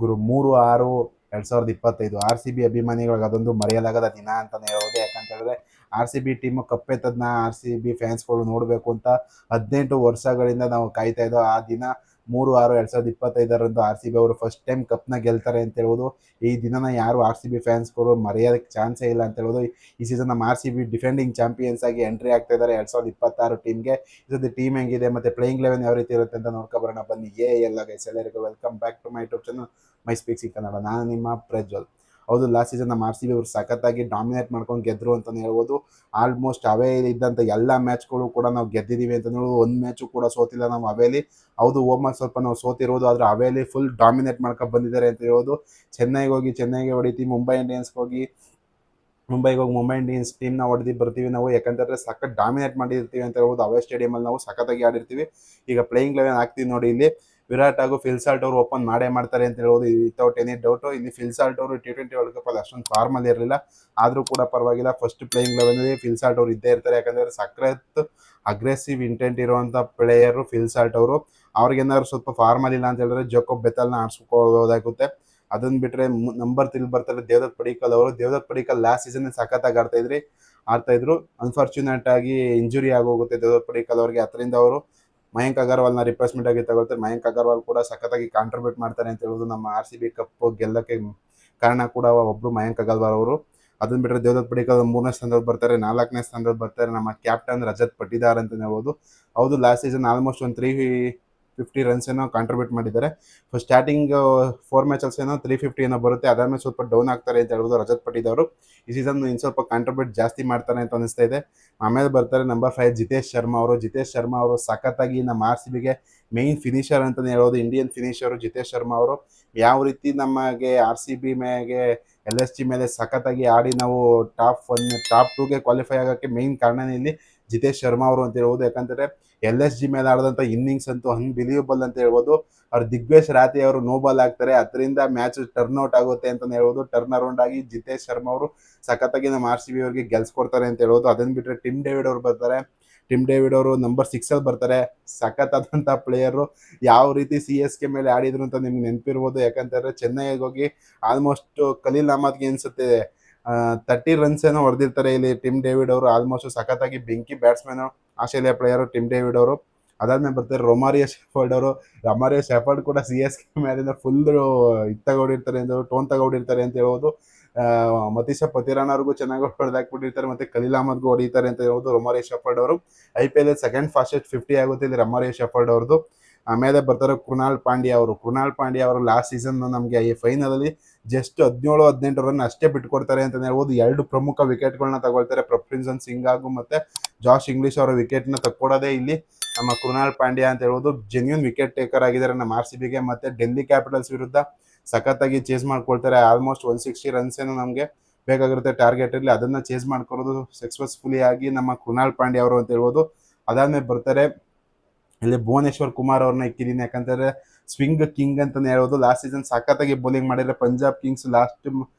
3/6/2025 RCB ಅಭಿಮಾನಿಗಳಿಗೆ ಅದೊಂದು ಮರೆಯಲಾಗದ ದಿನ ಅಂತಲೇ ಹೇಳ್ಬೋದು. ಯಾಕಂತ ಹೇಳಿದ್ರೆ RCB ಟೀಮು ಕಪ್ಪೆತ್ತದನ್ನ RCB ಫ್ಯಾನ್ಸ್ಗಳು ನೋಡಬೇಕು ಅಂತ 18 ವರ್ಷಗಳಿಂದ ನಾವು ಕಾಯ್ತಾ ಇದ್ದೋ. ಆ ದಿನ 3/6/2025 RCB ಅವರು ಫಸ್ಟ್ ಟೈಮ್ ಕಪ್ನ ಗೆಲ್ತಾರೆ ಅಂತ ಹೇಳ್ಬೋದು. ಈ ದಿನನ ಯಾರು RCB ಫ್ಯಾನ್ಸ್ಗಳು ಮರೆಯೋದಕ್ಕೆ ಚಾನ್ಸೇ ಇಲ್ಲ ಅಂತ ಹೇಳ್ಬೋದು. ಈ ಸೀಸನ್ ನಮ್ಮ RCB ಡಿಫೆಂಡಿಂಗ್ ಚಾಂಪಿಯನ್ಸ್ ಆಗಿ ಎಂಟ್ರಿ ಆಗ್ತಾ ಇದ್ದಾರೆ 2026 ಟೀಮ್ಗೆ. ಈ ಟೀಮ್ ಹೆಂಗಿದೆ ಮತ್ತೆ ಪ್ಲೇಯಿಂಗ್ ಲೆವೆನ್ ಯಾವ ರೀತಿ ಇರುತ್ತೆ ಅಂತ ನೋಡ್ಕೊಬರೋಣ ಬನ್ನಿ. ಎಲ್ಲ ಗೈಸ್, ಎಲ್ಲರಿಗೂ welcome back to my YouTube channel my speaks Kannada. ನಾನು ನಿಮ್ಮ ಪ್ರಜ್ವಲ್. ಹೌದು, ಲಾಸ್ಟ್ ಸೀಸನ್ ನಮ್ಮ RCB ಅವರು ಸಖತ್ತಾಗಿ ಡಾಮಿನೇಟ್ ಮಾಡ್ಕೊಂಡು ಗೆದ್ರು ಅಂತಲೇ ಹೇಳ್ಬೋದು. ಆಲ್ಮೋಸ್ಟ್ ಅವೇ ಇದ್ದಂಥ ಎಲ್ಲ ಮ್ಯಾಚ್ಗಳು ಕೂಡ ನಾವು ಗೆದ್ದಿದ್ದೀವಿ ಅಂತ ಹೇಳ್ಬೋದು. ಒಂದು ಮ್ಯಾಚು ಕೂಡ ಸೋತಿಲ್ಲ ನಾವು ಅವೇಲಿ. ಹೌದು, ಓಮಲ್ಲಿ ಸ್ವಲ್ಪ ನಾವು ಸೋತಿರೋದು, ಆದರೆ ಅವೇಲಿ ಫುಲ್ ಡಾಮಿನೇಟ್ ಮಾಡ್ಕೊಂಡು ಬಂದಿದ್ದಾರೆ ಅಂತ ಹೇಳ್ಬೋದು. ಚೆನ್ನೈಗೆ ಹೊಡಿತೀವಿ, ಮುಂಬೈಗೆ ಹೋಗಿ ಮುಂಬೈ ಇಂಡಿಯನ್ಸ್ ಟೀಮ್ನ ಹೊಡೆದು ಬರ್ತೀವಿ ನಾವು. ಯಾಕಂತಂದರೆ ಸಖತ್ ಡಾಮಿನೇಟ್ ಮಾಡಿರ್ತೀವಿ ಅಂತ ಹೇಳ್ಬೋದು. ಅವೇ ಸ್ಟೇಡಿಯಮಲ್ಲಿ ನಾವು ಸಖತ್ತಾಗಿ ಆಡಿರ್ತೀವಿ. ಈಗ ಪ್ಲೇಯಿಂಗ್ ಲೆವೆನ್ ಹಾಕ್ತೀವಿ ನೋಡಿ, ಇಲ್ಲಿ ವಿರಾಟ್ ಹಾಗೂ ಫಿಲ್ಸಾಲ್ಟ್ ಅವರು ಓಪನ್ ಮಾಡ್ತಾರೆ ಅಂತ ಹೇಳ್ಬೋದು ವಿತೌಟ್ ಎನಿ ಡೌಟು. ಇಲ್ಲಿ ಫಿಲ್ಸಾಲ್ಟ್ ಅವರು T20 ವರ್ಲ್ಡ್ ಕಪ್ ಅಲ್ಲಿ ಅಷ್ಟೊಂದು ಫಾರ್ಮಲ್ಲಿ ಇರಲಿಲ್ಲ, ಆದರೂ ಕೂಡ ಪರವಾಗಿಲ್ಲ. ಫಸ್ಟ್ ಪ್ಲೇಯಿಂಗ್ ಲೆವೆನಲ್ಲಿ ಫಿಲ್ಸಾಲ್ಟ್ ಅವರು ಇದ್ದೇ ಇರ್ತಾರೆ. ಯಾಕಂದರೆ ಸಖತ್ ಅಗ್ರೆಸಿವ್ ಇಂಟೆಂಟ್ ಇರುವಂಥ ಪ್ಲೇಯರು ಫಿಲ್ಸಾಲ್ಟ್ ಅವರು. ಅವ್ರಿಗೇನಾದ್ರು ಸ್ವಲ್ಪ ಫಾರ್ಮಲ್ಲಿ ಇಲ್ಲ ಅಂತ ಹೇಳಿದ್ರೆ ಜೋಕೋಬ್ ಬೆತಲ್ನ ಆಡಿಸ್ಕೊಳ್ಳೋದಾಗುತ್ತೆ. ಅದನ್ನ ಬಿಟ್ಟರೆ ನಂಬರ್ 3 ಬರ್ತಾರೆ ದೇವದತ್ ಪಡಿಕ್ಕಲ್ ಅವರು. ದೇವದತ್ ಪಡಿಕ್ಕಲ್ ಲಾಸ್ಟ್ ಸೀಸನ್ ಸಖತ್ತಾಗಿ ಆಡ್ತಾ ಇದ್ರು. ಅನ್ಫಾರ್ಚುನೇಟ್ ಆಗಿ ಇಂಜುರಿ ಆಗೋಗುತ್ತೆ ದೇವದತ್ ಪಡಿಕ್ಕಲ್ ಅವರಿಗೆ. ಅದರಿಂದ ಅವರು ಮಯಾಂಕ್ ಅಗರ್ವಾಲ್ನ ರಿಪ್ಲೇಸ್ಮೆಂಟ್ ಆಗಿ ತಗೊಳ್ತಾರೆ. ಮಯಾಂಕ್ ಅಗರ್ವಾಲ್ ಕೂಡ ಸಖತ್ತಾಗಿ ಕಾಂಟ್ರಿಬ್ಯೂಟ್ ಮಾಡ್ತಾರೆ ಅಂತ ಹೇಳೋದು. ನಮ್ಮ RCB ಕಪ್ ಗೆಲ್ಲಕ್ಕೆ ಕಾರಣ ಕೂಡ ಒಬ್ರು ಮಯಾಂಕ್ ಅಗರ್ವಾಲ್ ಅವರು. ಅದನ್ನ ಬಿಟ್ಟರೆ ದೇವದತ್ ಪಡಿಕ್ಕಲ್ 3ನೇ ಸ್ಥಾನದಲ್ಲಿ ಬರ್ತಾರೆ. 4ನೇ ಸ್ಥಾನದಲ್ಲಿ ಬರ್ತಾರೆ ನಮ್ಮ ಕ್ಯಾಪ್ಟನ್ ರಜತ್ ಪಟಿದಾರ್ ಅಂತ ಹೇಳ್ಬೋದು. ಹೌದು, ಲಾಸ್ಟ್ ಸೀಸನ್ ಆಲ್ಮೋಸ್ಟ್ ಒಂದು 350 ರನ್ಸ್ ಏನೋ ಕಾಂಟ್ರಿಬ್ಯೂಟ್ ಮಾಡಿದ್ದಾರೆ. ಸ್ಟಾರ್ಟಿಂಗ್ 4 ಮ್ಯಾಚಸ್ ಏನೋ 350 ಏನೋ ಬರುತ್ತೆ. ಅದಾದ್ಮೇಲೆ ಸ್ವಲ್ಪ ಡೌನ್ ಆಗ್ತಾರೆ ಅಂತ ಹೇಳ್ಬೋದು ರಜತ್ ಪಟಿದಾರ್. ಈ ಸೀಸನ್ ಇನ್ನು ಸ್ವಲ್ಪ ಕಾಂಟ್ರಿಬ್ಯೂಟ್ ಜಾಸ್ತಿ ಮಾಡ್ತಾರೆ ಅಂತ ಅನಿಸ್ತಾ ಇದೆ. ಆಮೇಲೆ ಬರ್ತಾರೆ ನಂಬರ್ 5 ಜಿತೇಶ್ ಶರ್ಮಾ ಅವರು ಸಖತ್ತಾಗಿ ನಮ್ಮ RCBಗೆ ಮೇನ್ ಫಿನಿಷರ್ ಅಂತಲೇ ಹೇಳೋದು. ಇಂಡಿಯನ್ ಫಿನಿಷರು ಜಿತೇಶ್ ಶರ್ಮಾ ಅವರು. ಯಾವ ರೀತಿ ನಮಗೆ RCB ಮೇಲೆ LSG ಮೇಲೆ ಸಖತ್ತಾಗಿ ಆಡಿ ನಾವು ಟಾಪ್ 2ಗೆ ಕ್ವಾಲಿಫೈ ಆಗೋಕ್ಕೆ ಮೇನ್ ಕಾರಣನೇ ಇಲ್ಲಿ ಜಿತೇಶ್ ಶರ್ಮಾ ಅವರು ಅಂತ ಹೇಳ್ಬೋದು. ಯಾಕಂದರೆ LSG ಮೇಲೆ ಆಡಿದಂಥ ಇನ್ನಿಂಗ್ಸ್ ಅಂತೂ ಅನ್ಬಿಲೀವಬಲ್ ಅಂತ ಹೇಳ್ಬೋದು. ಅವ್ರು ದಿಗ್ವೇಶ್ ರಾತಿ ಅವರು ನೋ ಬಾಲ್ ಆಗ್ತಾರೆ, ಅದರಿಂದ ಮ್ಯಾಚ್ ಟರ್ನ್ ಔಟ್ ಆಗುತ್ತೆ ಅಂತಲೇ ಹೇಳ್ಬೋದು. ಟರ್ನ್ ಅರೌಂಡ್ ಆಗಿ ಜಿತೇಶ್ ಶರ್ಮಾ ಅವರು ಸಖತ್ತಾಗಿ ನಮ್ಮ RCB ಅವರಿಗೆ ಗೆಲ್ಸ್ಕೊಡ್ತಾರೆ ಅಂತ ಹೇಳ್ಬೋದು. ಅದನ್ನು ಬಿಟ್ಟರೆ ಟಿಮ್ ಡೇವಿಡ್ ಅವರು ಬರ್ತಾರೆ. ಟಿಮ್ ಡೇವಿಡ್ ಅವರು ನಂಬರ್ 6ಅಲ್ಲಿ ಬರ್ತಾರೆ. ಸಖತ್ತಾದಂಥ ಪ್ಲೇಯರು. ಯಾವ ರೀತಿ CSK ಮೇಲೆ ಆಡಿದ್ರು ಅಂತ ನಿಮ್ಗೆ ನೆನಪಿರ್ಬೋದು. ಯಾಕಂತಂದರೆ ಚೆನ್ನೈಗೆ ಹೋಗಿ ಆಲ್ಮೋಸ್ಟ್ ಖಲೀಲ್ ಅಹ್ಮದ್ಗೆ ಅನಿಸುತ್ತೆ 30 ರನ್ಸ್ ಏನೋ ಹೊಡೆದಿರ್ತಾರೆ ಇಲ್ಲಿ ಟಿಮ್ ಡೇವಿಡ್ ಅವರು. ಆಲ್ಮೋಸ್ಟ್ ಸಖತ್ತಾಗಿ ಬೆಂಕಿ batsman Australia player Tim David ಅವರು. ಅದಾದ್ಮೇಲೆ ಬರ್ತಾರೆ ರೊಮಾರಿಯೋ ಶೆಫರ್ಡ್ ಕೂಡ CSK ಮೇಲಿಂದ ಫುಲ್ ಟೋನ್ ತಗೊಂಡಿರ್ತಾರೆ ಅಂತ ಹೇಳ್ಬೋದು. ಮತೀಶ ಪತಿರಾನ್ ಅವ್ರಿಗೂ ಚೆನ್ನಾಗಿ ಹೊಡೆದಾಕ್ಬಿಟ್ಟಿರ್ತಾರೆ, ಮತ್ತೆ ಖಲೀಲ್ ಅಹ್ಮದ್ಗೂ ಹೊಡಿತಾರೆ ಅಂತ ಹೇಳ್ಬೋದು ರೊಮಾರಿಯೋ ಶೆಫರ್ಡ್ ಅವರು. IPL ಸೆಕೆಂಡ್ ಫಾಸ್ಟೆಸ್ಟ್ 50 ಆಗುತ್ತೆ ಇಲ್ಲಿ ರೊಮಾರಿಯೋ ಶೆಫರ್ಡ್ ಅವ್ರದ್ದು. ಆಮೇಲೆ ಬರ್ತಾರೆ ಕೃಣಾಲ್ ಪಾಂಡ್ಯ ಅವರು ಲಾಸ್ಟ್ ಸೀಸನ್ ನಮಗೆ ಈ ಫೈನಲಲ್ಲಿ ಜಸ್ಟ್ 17-18 ರನ್ ಅಷ್ಟೇ ಬಿಟ್ಕೊಡ್ತಾರೆ ಅಂತ ಹೇಳ್ಬೋದು. 2 ಪ್ರಮುಖ ವಿಕೆಟ್ಗಳನ್ನ ತಗೊಳ್ತಾರೆ. ಪ್ರಭ್ವಿನ್ಸನ್ ಸಿಂಗ್ ಹಾಗೂ ಮತ್ತೆ ಜಾಶ್ ಇಂಗ್ಲಿಷ್ ಅವರ ವಿಕೆಟ್ನ ತಕ್ಕೊಡೋದೇ ಇಲ್ಲಿ ನಮ್ಮ ಕೃಣಾಲ್ ಪಾಂಡ್ಯ ಅಂತ ಹೇಳ್ಬೋದು. ಜೆನ್ಯೂನ್ ವಿಕೆಟ್ ಟೇಕರ್ ಆಗಿದ್ದಾರೆ ನಮ್ಮ RCBಗೆ. ಮತ್ತೆ ಡೆಲ್ಲಿ ಕ್ಯಾಪಿಟಲ್ಸ್ ವಿರುದ್ಧ ಸಖತ್ತಾಗಿ ಚೇಸ್ ಮಾಡ್ಕೊಳ್ತಾರೆ. ಆಲ್ಮೋಸ್ಟ್ 160 ರನ್ಸ್ ಏನೋ ನಮಗೆ ಬೇಕಾಗಿರುತ್ತೆ ಟಾರ್ಗೆಟ್ ಇರಲಿ, ಅದನ್ನ ಚೇಸ್ ಮಾಡ್ಕೊಡೋದು ಸಕ್ಸಸ್ಫುಲಿ ಆಗಿ ನಮ್ಮ ಕೃಣಾಲ್ ಪಾಂಡ್ಯ ಅವರು ಅಂತ ಹೇಳ್ಬೋದು. ಅದಾದ್ಮೇಲೆ ಬರ್ತಾರೆ ಇಲ್ಲಿ ಭುವನೇಶ್ವರ್ ಕುಮಾರ್ ಅವ್ರನ್ನ ಇಕ್ಕಿದ್ದೀನಿ. ಯಾಕಂತಂದ್ರೆ ಸ್ವಿಂಗ್ ಕಿಂಗ್ ಅಂತಾನೆ ಹೇಳ್ಬೋದು. ಲಾಸ್ಟ್ ಸೀಸನ್ ಸಖತ್ತಾಗಿ ಬೌಲಿಂಗ್ ಮಾಡಿದ್ರೆ Punjab Kings last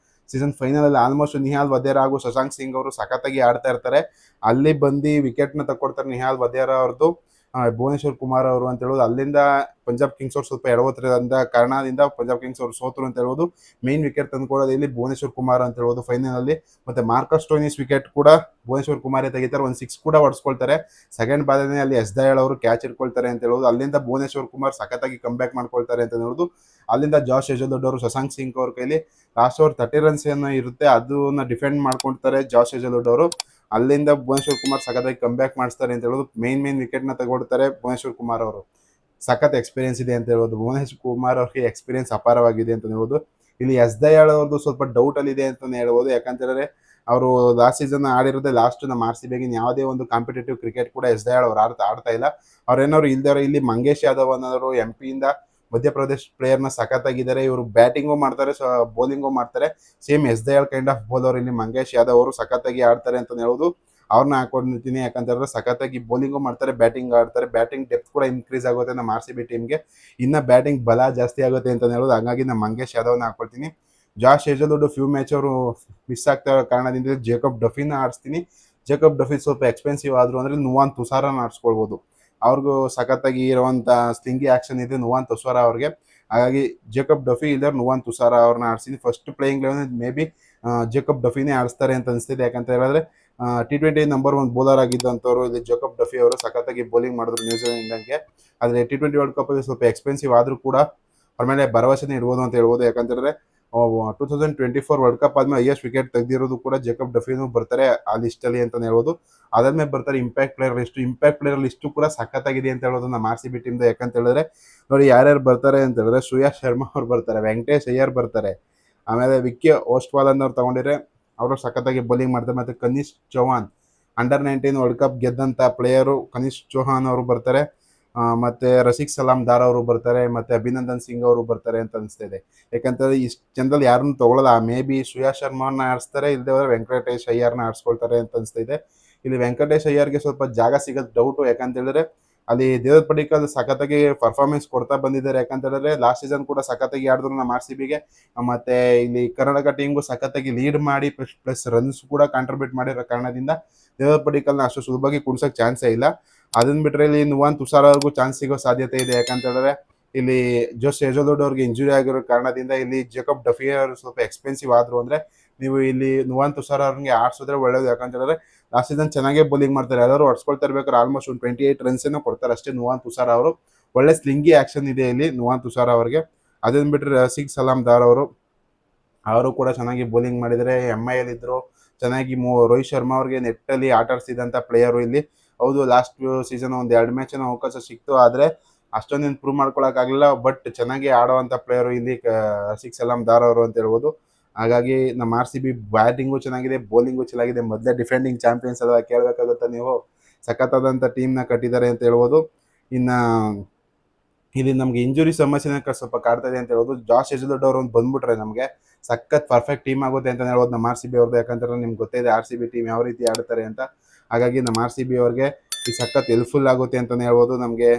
season final ಅಲ್ಲಿ ಆಲ್ಮೋಸ್ಟ್ ನಿಹಾಲ್ ವಧೇರಾ ಹಾಗೂ ಶಶಾಂಕ್ ಸಿಂಗ್ ಅವರು ಸಖತ್ತಾಗಿ ಆಡ್ತಾ ಇರ್ತಾರೆ. ಅಲ್ಲಿ ಬಂದು ವಿಕೆಟ್ನ ತಕ್ಕೊಡ್ತಾರೆ ನಿಹಾಲ್ ವಧೇರಾ ಅವ್ರದ್ದು ಭುವನೇಶ್ವರ್ ಕುಮಾರ್ ಅವರು ಅಂತ ಹೇಳೋದು. ಅಲ್ಲಿಂದ ಪಂಜಾಬ್ ಕಿಂಗ್ಸ್ ಅವರು ಸ್ವಲ್ಪ ಎಡವತ್ತಿರೋದ್ರಿಂದ ಕಾರಣದಿಂದ ಪಂಜಾಬ್ ಕಿಂಗ್ಸ್ ಅವರು ಸೋತರು ಅಂತ ಹೇಳ್ಬೋದು. ಮೇನ್ ವಿಕೆಟ್ ತಂದುಕೊಡೋದು ಇಲ್ಲಿ ಭುವನೇಶ್ವರ್ ಕುಮಾರ್ ಅಂತ ಹೇಳ್ಬೋದು ಫೈನಲ್ ಅಲ್ಲಿ. ಮತ್ತೆ ಮಾರ್ಕಸ್ ಸ್ಟೋನಿಸ್ ವಿಕೆಟ್ ಕೂಡ ಭುವನೇಶ್ವರ್ ಕುಮಾರೇ ತೆಗಿತಾರೆ. ಒಂದು 6 ಕೂಡ ಹೊಡ್ಸ್ಕೊಳ್ತಾರೆ. ಸೆಕೆಂಡ್ ಬಾಲಲ್ಲಿ ಅಲ್ಲಿ ಎಸ್ ದಯಾಳ್ ಅವರು ಕ್ಯಾಚ್ ಇಟ್ಕೊಳ್ತಾರೆ ಅಂತ ಹೇಳೋದು. ಅಲ್ಲಿಂದ ಭುವನೇಶ್ವರ್ ಕುಮಾರ್ ಸಖತ್ತಾಗಿ ಕಮ್ ಬ್ಯಾಕ್ ಮಾಡ್ಕೊಳ್ತಾರೆ ಅಂತ ಹೇಳೋದು. ಅಲ್ಲಿಂದ ಜಾಶ್ ಹೇಜಲ್ವುಡ್ ಅವರು ಶಶಾಂಕ್ ಸಿಂಗ್ ಅವ್ರ ಕೈಲಿ ಲಾಸ್ಟ್ ಓವರ್ 30 ರನ್ಸ್ ಏನೋ ಇರುತ್ತೆ, ಅದನ್ನ ಡಿಫೆಂಡ್ ಮಾಡ್ಕೊಳ್ತಾರೆ ಜಾಶ್ ಹೇಜಲ್ವುಡ್ ಅವರು. ಅಲ್ಲಿಂದ ಭುವನೇಶ್ವರ್ ಕುಮಾರ್ ಸಖತ್ತಾಗಿ ಕಮ್ ಬ್ಯಾಕ್ ಮಾಡಿಸ್ತಾರೆ ಅಂತ ಹೇಳೋದು. ಮೇನ್ ವಿಕೆಟ್ನ ತಗೊಳ್ತಾರೆ ಭುವನೇಶ್ವರ್ ಕುಮಾರ್ ಅವರು. ಸಖತ್ ಎಕ್ಸ್ಪೀರಿಯನ್ಸ್ ಇದೆ ಅಂತ ಹೇಳ್ಬೋದು. ಭುವನೇಶ್ವರ್ ಕುಮಾರ್ ಅವ್ರಿಗೆ ಎಕ್ಸ್ಪೀರಿಯನ್ಸ್ ಅಪಾರವಾಗಿದೆ ಅಂತ ಹೇಳ್ಬೋದು. ಇಲ್ಲಿ ಎಸ್ ದಯಾಳ್ ಅವ್ರದ್ದು ಸ್ವಲ್ಪ ಡೌಟ್ ಅಲ್ಲಿ ಇದೆ ಅಂತ ಹೇಳ್ಬೋದು. ಯಾಕಂತಂದ್ರೆ ಅವರು ಲಾಸ್ಟ್ ಸೀಸನ್ ಆಡಿರೋದೇ ಲಾಸ್ಟ್ ನಮ್ಮ RCBಗೆ ಯಾವುದೇ ಒಂದು ಕಾಂಪಿಟೇಟಿವ್ ಕ್ರಿಕೆಟ್ ಕೂಡ ಎಸ್ ದಯಾಳ್ ಅವ್ರು ಆಡ್ತಾ ಇಲ್ಲ. ಅವ್ರೇನಾದ್ರು ಇಲ್ದಾರೆ ಇಲ್ಲಿ ಮಂಗೇಶ್ ಯಾದವ್ ಅನ್ನೋರು MP ಮಧ್ಯಪ್ರದೇಶ್ ಪ್ಲೇಯರ್ನ ಸಖತ್ತಾಗಿದ್ದಾರೆ. ಇವರು ಬ್ಯಾಟಿಂಗು ಮಾಡ್ತಾರೆ, ಬೌಲಿಂಗು ಮಾಡ್ತಾರೆ. Same as Dayal kind of bowler ಇಲ್ಲಿ ಮಂಗೇಶ್ ಯಾದವ್ ಅವರು ಸಖತ್ತಾಗಿ ಆಡ್ತಾರೆ ಅಂತ ಹೇಳೋದು. ಅವ್ರನ್ನ ಹಾಕೊಂಡಿರ್ತೀನಿ. ಯಾಕಂತಂದ್ರೆ ಸಖತ್ತಾಗಿ ಬೌಲಿಂಗು ಮಾಡ್ತಾರೆ, ಬ್ಯಾಟಿಂಗ್ ಆಡ್ತಾರೆ. ಬ್ಯಾಟಿಂಗ್ ಡೆಪ್ತ್ ಕೂಡ ಇನ್ಕ್ರೀಸ್ ಆಗುತ್ತೆ ನಮ್ಮ RCB ಟೀಮ್ಗೆ. ಇನ್ನ ಬ್ಯಾಟಿಂಗ್ ಬಲ ಜಾಸ್ತಿ ಆಗುತ್ತೆ ಅಂತ ಹೇಳೋದು. ಹಾಗಾಗಿ ನಾನು ಮಂಗೇಶ್ ಯಾದವ್ನ ಹಾಕೊಳ್ತೀನಿ. ಜಾಶ್ ಹೇಜಲ್ವುಡ್ ಫ್ಯೂ ಮ್ಯಾಚ್ ಅವರು ಮಿಸ್ ಆಗ್ತಾ ಇರೋ ಕಾರಣದಿಂದ ಜೇಕಬ್ ಡಫಿನ ಆಡಿಸ್ತೀನಿ. ಜೇಕಬ್ ಡಫಿ ಸ್ವಲ್ಪ ಎಕ್ಸ್ಪೆನ್ಸಿವ್ ಆದ್ರು ಅಂದ್ರೆ ನುವಾನ್ ತುಸಾರನ ಆಡಿಸ್ಕೊಳ್ಬೋದು. ಅವ್ರಿಗೂ ಸಖತ್ತಾಗಿ ಇರುವಂಥ ಸ್ಲಿಂಗಿ ಆಕ್ಷನ್ ಇದೆ ನುವಾನ್ ತುಸಾರ ಅವ್ರಿಗೆ. ಹಾಗಾಗಿ ಜೇಕಬ್ ಡಫಿ ಇಲ್ದರ್ ನುವಾನ್ ತುಷಾರ ಅವ್ರನ್ನ ಆಡ್ಸಿದ್ದೀನಿ. First playing eleven may be Jacob ಡಫಿನೇ ಆಡಿಸ್ತಾರೆ ಅಂತ ಅನಿಸ್ತಿದೆ. ಯಾಕಂತ ಹೇಳಿದ್ರೆ T20 ನಂಬರ್ 1 ಬೌಲರ್ ಆಗಿದ್ದಂಥವ್ರು ಇಲ್ಲಿ ಜೇಕಬ್ ಡಫಿ ಅವರು ಸಖತ್ತಾಗಿ ಬೌಲಿಂಗ್ ಮಾಡಿದ್ರು ನ್ಯೂಜಿಲೆಂಡ್ಗೆ. ಆದರೆ T20 ವರ್ಲ್ಡ್ ಕಪ್ ಅಲ್ಲಿ ಸ್ವಲ್ಪ ಎಕ್ಸ್ಪೆನ್ಸಿವ್ ಆದರೂ ಕೂಡ ಅವ್ರ ಮೇಲೆ ಭರವಸೆನೇ ಇಡ್ಬೋದು ಅಂತ ಹೇಳ್ಬೋದು. ಯಾಕಂತಂದ್ರೆ 2024 ವರ್ಲ್ಡ್ ಕಪ್ ಆದ್ಮೇಲೆ ಹೈಯೆಸ್ಟ್ ವಿಕೆಟ್ ತೆಗೆದಿರೋದು ಕೂಡ ಜೇಕಬ್ ಡಫಿನೂ ಬರ್ತಾರೆ ಆ ಲಿಸ್ಟಲ್ಲಿ ಅಂತಲೇ ಹೇಳ್ಬೋದು. ಅದಾದ್ಮೇಲೆ ಬರ್ತಾರೆ ಇಂಪ್ಯಾಕ್ಟ್ ಪ್ಲೇಯರ್ ಲಿಸ್ಟು ಕೂಡ ಸಖತ್ತಾಗಿದೆ ಅಂತ ಹೇಳೋದು ನಮ್ಮ RCB ಟೀಮ್ದು. ಯಾಕಂತ ಹೇಳಿದ್ರೆ ನೋಡಿ ಯಾರ್ಯಾರು ಬರ್ತಾರೆ ಅಂತ ಹೇಳಿದ್ರೆ ಶ್ರೇಯಸ್ ಶರ್ಮಾ ಅವ್ರು ಬರ್ತಾರೆ, ವೆಂಕಟೇಶ್ ಅಯ್ಯರ್ ಬರ್ತಾರೆ, ಆಮೇಲೆ ವಿಕ್ಕಿ ಓಸ್ಟ್ವಾಲ್ ಅನ್ನೋರು ತಗೊಂಡಿದ್ರೆ ಅವರು ಸಖತ್ತಾಗಿ ಬೌಲಿಂಗ್ ಮಾಡ್ತಾರೆ. ಮತ್ತು Kanishk Chauhan under nineteen world cup ಗೆದ್ದಂಥ ಪ್ಲೇಯರು ಕನಿಷ್ಕ್ ಚೌಹಾನ್ ಅವರು ಬರ್ತಾರೆ. ಮತ್ತು ರಸಿಕ್ ಸಲಾಮ್ ದಾರ್ ಅವರು ಬರ್ತಾರೆ, ಮತ್ತು ಅಭಿನಂದನ್ ಸಿಂಗ್ ಅವರು ಬರ್ತಾರೆ ಅಂತ ಅನಿಸ್ತಾ ಇದೆ. ಯಾಕಂತಂದರೆ ಇಷ್ಟು ಜನದಲ್ಲಿ ಯಾರನ್ನು ತೊಗೊಳ್ಳಲ್ಲ. ಮೇ ಬಿ ಶ್ರೇಯಸ್ ಶರ್ಮಾನ ಆಡಿಸ್ತಾರೆ, ಇಲ್ಲದೆ ಹೋದರೆ ವೆಂಕಟೇಶ್ ಅಯ್ಯರ್ನ ಆಡಿಸ್ಕೊಳ್ತಾರೆ ಅಂತ ಅನಿಸ್ತಾ ಇದೆ. ಇಲ್ಲಿ ವೆಂಕಟೇಶ್ ಅಯ್ಯರ್ಗೆ ಸ್ವಲ್ಪ ಜಾಗ ಸಿಗೋದು ಡೌಟು. ಯಾಕಂತ ಹೇಳಿದ್ರೆ ಅಲ್ಲಿ ದೇವದತ್ ಪಡಿಕ್ಕಲ್ ಸಖತ್ತಾಗಿ ಪರ್ಫಾರ್ಮೆನ್ಸ್ ಕೊಡ್ತಾ ಬಂದಿದ್ದಾರೆ. ಯಾಕಂತ ಹೇಳಿದ್ರೆ ಲಾಸ್ಟ್ ಸೀಸನ್ ಕೂಡ ಸಖತ್ತಾಗಿ ಆಡಿದ್ರು ನಮ್ಮ RCBಗೆ. ಮತ್ತು ಇಲ್ಲಿ ಕರ್ನಾಟಕ ಟೀಮ್ಗೂ ಸಖತ್ತಾಗಿ ಲೀಡ್ ಮಾಡಿ ಪ್ಲಸ್ ರನ್ಸ್ ಕೂಡ ಕಾಂಟ್ರಿಬ್ಯೂಟ್ ಮಾಡಿರೋ ಕಾರಣದಿಂದ ದೇವದತ್ ಪಡಿಕ್ಕಲ್ನ ಅಷ್ಟು ಸುಲಭವಾಗಿ ಕುಣಿಸೋಕೆ ಚಾನ್ಸೇ ಇಲ್ಲ. ಅದನ್ನ ಬಿಟ್ಟರೆ ಇಲ್ಲಿ ನುವಾನ್ ತುಷಾರ್ ಅವ್ರಿಗೂ ಚಾನ್ಸ್ ಸಿಗೋ ಸಾಧ್ಯತೆ ಇದೆ. ಯಾಕಂತ ಹೇಳಿದ್ರೆ ಇಲ್ಲಿ ಜೋಸ್ ಹೇಜಲ್ವುಡ್ ಅವ್ರಿಗೆ ಇಂಜುರಿ ಆಗಿರೋ ಕಾರಣದಿಂದ ಇಲ್ಲಿ ಜೇಕಬ್ ಡಫಿ ಅವರು ಸ್ವಲ್ಪ ಎಕ್ಸ್ಪೆನ್ಸಿವ್ ಆದ್ರು ಅಂದ್ರೆ ನೀವು ಇಲ್ಲಿ ನುವಾನ್ ತುಷಾರ್ ಅವ್ರಿಗೆ ಆಡ್ಸಿದ್ರೆ ಒಳ್ಳೇದು. ಯಾಕಂತ ಹೇಳಿದ್ರೆ ಲಾಸ್ಟ್ ಸೀಸನ್ ಚೆನ್ನಾಗೇ ಬೌಲಿಂಗ್ ಮಾಡ್ತಾರೆ, ಎಲ್ಲರೂ ಹೊಡ್ಸ್ಕೊಳ್ತಾ ಇರ್ಬೇಕಾದ್ರೆ ಆಲ್ಮೋಸ್ಟ್ ಒಂದು 28 ರನ್ಸ್ ಏನೋ ಕೊಡ್ತಾರೆ ಅಷ್ಟೇ ನುವಾನ್ ತುಷಾರ್ ಅವರು. ಒಳ್ಳೆ ಸ್ಲಿಂಗಿ ಆಕ್ಷನ್ ಇದೆ ಇಲ್ಲಿ ನುವಾನ್ ತುಷಾರ್ ಅವರಿಗೆ. ಅದನ್ನ ಬಿಟ್ಟರೆ ರಸಿಕ್ ಸಲಾಮ್ ದಾರ್ ಅವರು ಕೂಡ ಚೆನ್ನಾಗಿ ಬೌಲಿಂಗ್ ಮಾಡಿದರೆ. MIL ಇದ್ರು ಚೆನ್ನಾಗಿ ರೋಹಿತ್ ಶರ್ಮಾ ಅವ್ರಿಗೆ ನೆಟ್ಟಲ್ಲಿ ಆಟ ಆಡಿಸಿದಂಥ ಪ್ಲೇಯರು ಇಲ್ಲಿ. ಹೌದು ಲಾಸ್ಟ್ ಸೀಸನ್ ಒಂದು 2 ಮ್ಯಾಚ್ ಅವಕಾಶ ಸಿಕ್ತು, ಆದರೆ ಅಷ್ಟೊಂದೇನು ಪ್ರೂವ್ ಮಾಡ್ಕೊಳಕ್ಕಾಗಲಿಲ್ಲ. ಬಟ್ ಚೆನ್ನಾಗಿ ಆಡೋವಂಥ ಪ್ಲೇಯರು ಇಲ್ಲಿ ರಸಿಕ್ ಸಲಾಮ್ ದಾರ್ ಅವರು ಅಂತ ಹೇಳ್ಬೋದು. ಹಾಗಾಗಿ ನಮ್ಮ RCB ಬ್ಯಾಟಿಂಗು ಚೆನ್ನಾಗಿದೆ, ಬೌಲಿಂಗು ಚೆನ್ನಾಗಿದೆ. ಮೊದಲೇ ಡಿಫೆಂಡಿಂಗ್ ಚಾಂಪಿಯನ್ಸ್ ಎಲ್ಲ ಕೇಳಬೇಕಾಗುತ್ತೆ ನೀವು. ಸಖತ್ತಾದಂಥ ಟೀಮ್ನ ಕಟ್ಟಿದ್ದಾರೆ ಅಂತ ಹೇಳ್ಬೋದು. ಇನ್ನು ಇಲ್ಲಿ ನಮಗೆ ಇಂಜುರಿ ಸಮಸ್ಯೆನ ಸ್ವಲ್ಪ ಕಾಡ್ತಾ ಇದೆ ಅಂತ ಹೇಳ್ಬೋದು. ಜಾಸ್ ಹೇಜಲ್ವುಡ್ ಅವರು ಒಂದು ಬಂದ್ಬಿಟ್ರೆ ನಮಗೆ ಸಖತ್ ಪರ್ಫೆಕ್ಟ್ ಟೀಮ್ ಆಗುತ್ತೆ ಅಂತ ಹೇಳ್ಬೋದು ನಮ್ಮ RCB ಅವ್ರದ್ದು. ಯಾಕಂತಂದ್ರೆ ನಿಮ್ಗೆ ಗೊತ್ತೇ ಇದೆ RCB ಟೀಮ್ ಯಾವ ರೀತಿ ಆಡ್ತಾರೆ ಅಂತ. ಹಾಗಾಗಿ ನಮ್ಮ RCB ಅವ್ರಿಗೆ ಈ ಸಖತ್ ಹೆಲ್ಪ್ಫುಲ್ ಆಗುತ್ತೆ ಅಂತಲೇ ಹೇಳ್ಬೋದು. ನಮಗೆ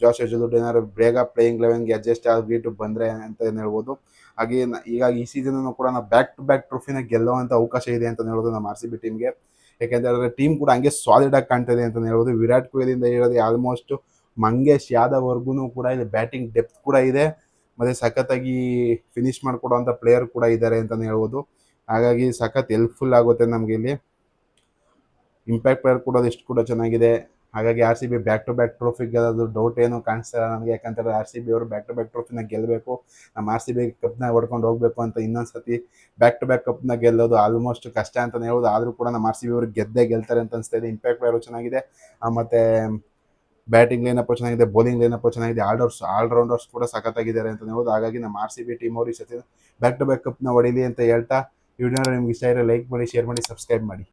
ಜಾಸ್ ಹೇಜಲ್ವುಡ್ ಏನಾದ್ರು ಬೇಗ ಪ್ಲೇಯಿಂಗ್ ಲೆವೆನ್ಗೆ ಅಡ್ಜಸ್ಟ್ ಆಗಿಬಿಟ್ಟು ಬಂದರೆ ಅಂತ ಹೇಳ್ಬೋದು. ಹಾಗೆ ಈಗ ಈ ಸೀಸನ್ ಕೂಡ ನಾವು ಬ್ಯಾಕ್ ಟು ಬ್ಯಾಕ್ ಟ್ರೋಫಿನ ಗೆಲ್ಲುವಂಥ ಅವಕಾಶ ಇದೆ ಅಂತ ಹೇಳ್ಬೋದು ನಮ್ಮ RCB ಟೀಮ್ಗೆ. ಯಾಕೆಂತಂದರೆ ಟೀಮ್ ಕೂಡ ಹಂಗೆ ಸಾಲಿಡ್ ಆಗಿ ಕಾಣ್ತಿದೆ ಅಂತ ಹೇಳ್ಬೋದು. ವಿರಾಟ್ ಕೊಹ್ಲಿಯಿಂದ ಹೇಳೋದು ಆಲ್ಮೋಸ್ಟ್ ಮಂಗೇಶ್ ಯಾದವ್ ವರ್ಗು ಕೂಡ ಇಲ್ಲಿ ಬ್ಯಾಟಿಂಗ್ ಡೆಪ್ತ್ ಕೂಡ ಇದೆ, ಮತ್ತು ಸಖತ್ತಾಗಿ ಫಿನಿಶ್ ಮಾಡಿಕೊಡುವಂಥ ಪ್ಲೇಯರ್ ಕೂಡ ಇದ್ದಾರೆ ಅಂತಲೇ ಹೇಳ್ಬೋದು. ಹಾಗಾಗಿ ಸಖತ್ ಹೆಲ್ಪ್ಫುಲ್ ಆಗುತ್ತೆ ನಮಗೆ ಇಲ್ಲಿ. ಇಂಪ್ಯಾಕ್ಟ್ ಪ್ಲೇಯರ್ ಕೊಡೋದು ಎಷ್ಟು ಕೂಡ ಚೆನ್ನಾಗಿದೆ. ಹಾಗಾಗಿ RCB back to back trophy ಗೆಲ್ಲೋದು ಡೌಟ್ ಏನೂ ಕಾಣಿಸ್ತಾ ಇಲ್ಲ ನನಗೆ. ಯಾಕಂತಂದರೆ RCB ಅವರು ಬ್ಯಾಕ್ ಟು ಬ್ಯಾಕ್ ಟ್ರೋಫಿನ ಗೆಲ್ಲಬೇಕು, ನಮ್ಮ RCB ಕಪ್ನ ಹೊಡ್ಕೊಂಡು ಹೋಗಬೇಕು ಅಂತ ಇನ್ನೊಂದು ಸತಿ ಬ್ಯಾಕ್ ಟು ಬ್ಯಾಕ್ ಕಪ್ನ ಗೆಲ್ಲೋದು ಆಲ್ಮೋಸ್ಟ್ ಕಷ್ಟ ಅಂತಲೇ ಹೇಳ್ಬೋದು. ಆದರೂ ಕೂಡ ನಮ್ಮ RCB ಅವರು ಗೆಲ್ತಾರೆ ಅಂತ ಅನಿಸ್ತಾ ಇದೆ. ಇಂಪ್ಯಾಕ್ಟ್ ಪ್ಲೇಯರು ಚೆನ್ನಾಗಿದೆ, ಮತ್ತು ಬ್ಯಾಟಿಂಗ್ ಲೈನಪ್ಪು ಚೆನ್ನಾಗಿದೆ, ಬೌಲಿಂಗ್ ಲೈನಪ್ಪು ಚೆನ್ನಾಗಿದೆ, ಆಲ್ರೌಂಡರ್ಸ್ ಕೂಡ ಸಖತ್ತಾಗಿದ್ದಾರೆ ಅಂತ ಹೇಳ್ಬೋದು. ಹಾಗಾಗಿ ನಮ್ಮ RCB ಟೀಮ್ ಅವರು ಈ ಸತಿ ಬ್ಯಾಕ್ ಟು ಬ್ಯಾಕ್ ಕಪ್ನ ಹೊಡೀಲಿ ಅಂತ ಹೇಳ್ತಾ, ಈ ವಿಡಿಯೋನ ನಿಮ್ಗೆ ಇಷ್ಟ ಇರೋ ಲೈಕ್ ಮಾಡಿ, ಶೇರ್ ಮಾಡಿ, ಸಬ್ಸ್ಕ್ರೈಬ್ ಮಾಡಿ.